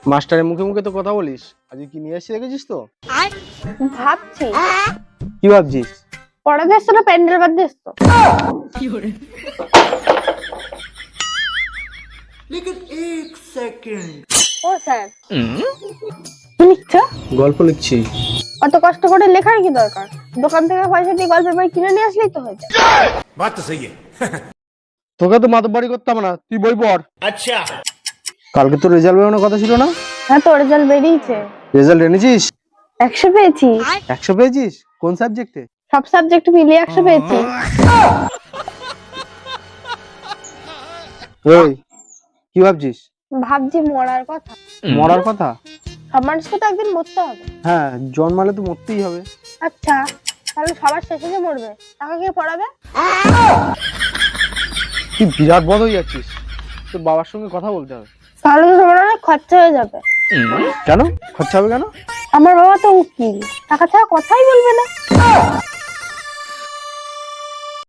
মাস্টারের মুখে মুখে তো কথা বলিস, আজকে কি নিয়ে এসে রেখেছিস তো? ভাবছি কি ভাবছিস? পড়াতে এসছো না প্যান্ডেল বাঁধতে এসছো? ও স্যার কি লিখছো? গল্প লিখছি। অত কষ্ট করে লেখার কি দরকার? দোকান থেকে পয়সা দিয়ে গল্পের বই কিনে নিয়ে আসলেই তো হয়ে যায়। बात तो सही है। তোকে তো মাতব্বাড়ি করতাম না, তুই বই পড়। আচ্ছা, কালকে তো রেজাল্ট বেরোনোর কথা ছিল না? হ্যাঁ তো রেজাল্ট বেরিয়েছে। রেজাল্ট এনেছিস? 100 পেয়েছি। 100 পেয়েছিস? কোন সাবজেক্টে? সব সাবজেক্ট মিলিয়ে 100 পেয়েছি। ওই কি ভাবছিস? ভাবছি মরার কথা। মরার কথা? সব মানুষকে তো একদিন মরতে হবে। হ্যাঁ, জন্মালে তো মরতেই হবে। আচ্ছা তাহলে সবার শেষে যে মরবে তাকে কে পড়াবে? তুই বিরাট বড় হয়ে যাচ্ছিস, তোর বাবার সঙ্গে কথা বলতে হবে। তাহলে তো তোমার অনেক খরচা হয়ে যাবে। কেন খরচা হবে কেন? আমার বাবা তো উকিল, টাকা ছাড়া কথাই বলবে না।